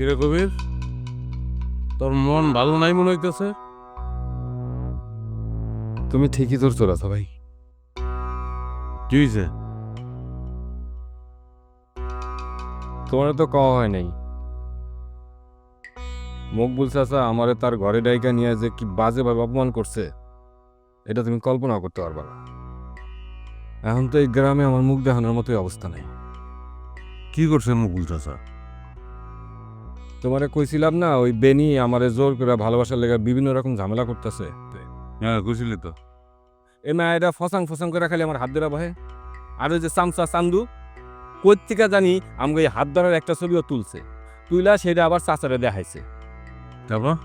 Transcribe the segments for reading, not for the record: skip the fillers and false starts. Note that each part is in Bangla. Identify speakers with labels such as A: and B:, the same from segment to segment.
A: কিরে কবির, তোর মন ভালো নাই মনে হইতেছে?
B: তুমি ঠিকই ধরছো রাধা ভাই।
A: কি হয়েছে?
B: তোমার তো কওয়া হয় নাই। মকবুল চাচা আমারে তার ঘরে ডাইকা নিয়ে যে কি বাজেভাবে অপমান করছে, এটা তুমি কল্পনা করতে পারবা না। এখন তো এই গ্রামে আমার মুখ দেখানোর মতোই অবস্থা নেই।
A: কি করছে মুকুল চাচা?
B: তোমারে কইছিলাম না, ওই বেনি আমারে জোর করে ভালোবাসার লেগে বিভিন্ন রকম ঝামেলা করতেছে।
A: হ্যাঁ, বুঝলি তো।
B: এই মায়েরা ফসাং ফসাং করে খালি আমার হাত ধরা বহে। আর ওই যে চামচা চান্দু কৈত্রিকা জানি আমাকে এই হাত ধরার একটা ছবিও তুলছে, তুইলা সেটা আবার চাচারে দেখাইছে।
A: তারপর?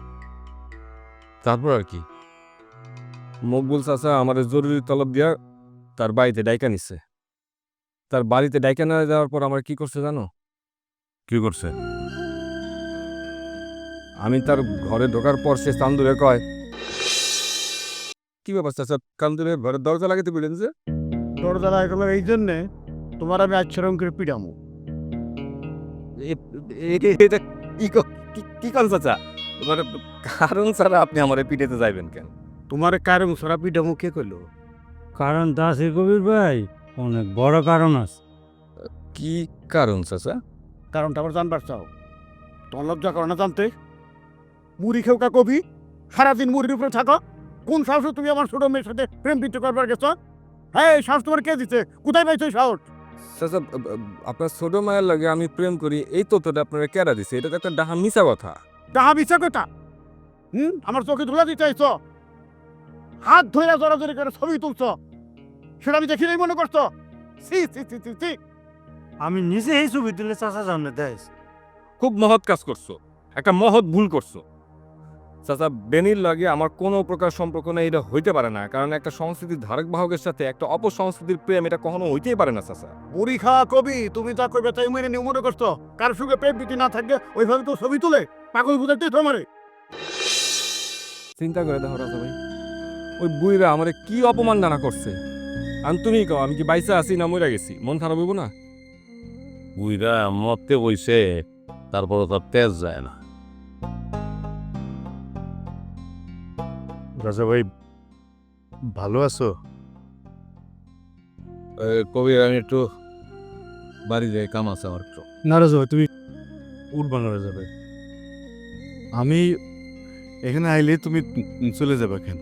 B: তারপর আর কি, মকবুল চাচা আমাদের জরুরি তলব দিয়া তার বাড়িতে ডাইকা নিচ্ছে। তার বাড়িতে ডাইকা না যাওয়ার পর আমার কি করছে জানো?
A: কি করছে?
B: আমি তার ঘরে ঢোকার পর সে চান্দুরে কয়, কি ব্যাপার চাচা, কান্দুরে ঘরের দরজা লাগাতে বললেন যে?
C: দরজা লাগালো এই জন্যে তোমার আমি আচ্ছরম করে পিটামো।
B: এটা কি কারণ চাচা? তোমার কারণ ছাড়া আপনি আমার পিঠেতে যাইবেন কেন?
C: তোমার কারণ সারা পিটামো কে করলো?
D: কারণটা আছে কবির ভাই, অনেক বড় কারণ আছে।
B: কি কারণ চাচা?
C: কারণটা আবার জানবার চাও? তোমার লজ্জা করো না জানতে? মুড়ি খেউকা কবি, সারাদিন মুড়ির উপরে থাকো। কোন সাহসে তুমি আমার ছোট মেয়ের সাথে প্রেম প্রীতি করবার গেছো? হ্যাঁ, এই সাহস তোমার কে দিচ্ছে? কোথায় পাইছো এই সাহস?
B: চাচা, আপনার ছোট মায়ের লাগে আমি প্রেম করি এই তথ্যটা আপনারা কেরা দিছে? এটা তো একটা ডাহা মিছা কথা।
C: তাহা বিচার কথা। আমার চোখে ধুলা দিতে চাইছো? হাত ধরে জড়াজড়ি করে ছবি তুলছো, সেটা আমি দেখিনি মনে করছো? সি সি সি সি সি।
D: আমি নিজে এই ছবি তুলে চাচা সামনে দেয়।
B: খুব মহৎ কাজ করছো, একটা মহৎ ভুল করছো চাচা। বেনির লাগে আমার কোনো প্রকার সম্পর্ক নেই, এটা হইতে পারে না। কারণ একটা সংস্কৃতির ধারক বাহকের সাথে একটা অপসংস্কৃতির প্রেম, এটা কখনো হইতেই পারে না চাচা।
C: মুড়ি খাওয়া কবি, তুমি যা করবে তাই মেনে নিয়ে মনে করছো? কার সঙ্গে প্রেম প্রীতি না থাকবে ওইভাবে তো ছবি তুলে পাগল বুঝাতে তোমারে।
B: চিন্তা করে দেখো রাজা ভাই, ওই বুইরা আমারে কি অপমান নানা করছে। আমি তুমি কও, আমি কি বাইসা আছি না মরে গেছি? মন খারাপ হইব না?
A: বুইরা মরতে বইছে, তারপর তার তেজ যায় না।
E: রাজা ভাই, ভালো আছো?
A: কবির, আমি একটু বাড়ি যাই, কাম আছে আমার একটু।
E: না রাজা ভাই, তুমি উঠবা না রাজা ভাই। আমি এখানে আইলে তুমি চলে যাবে কেন?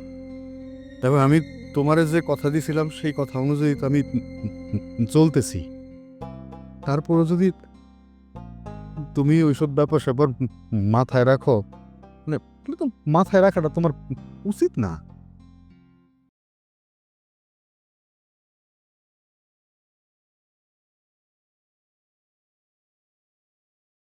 E: তবে আমি তোমারে যে কথা দিয়েছিলাম সেই কথা অনুযায়ী তো আমি চলতেছি। তারপরে যদি তুমি ওইসব ব্যাপার স্যাপার মাথায় রাখো, মানে তুমি তো মাথায় রাখাটা তোমার উচিত না।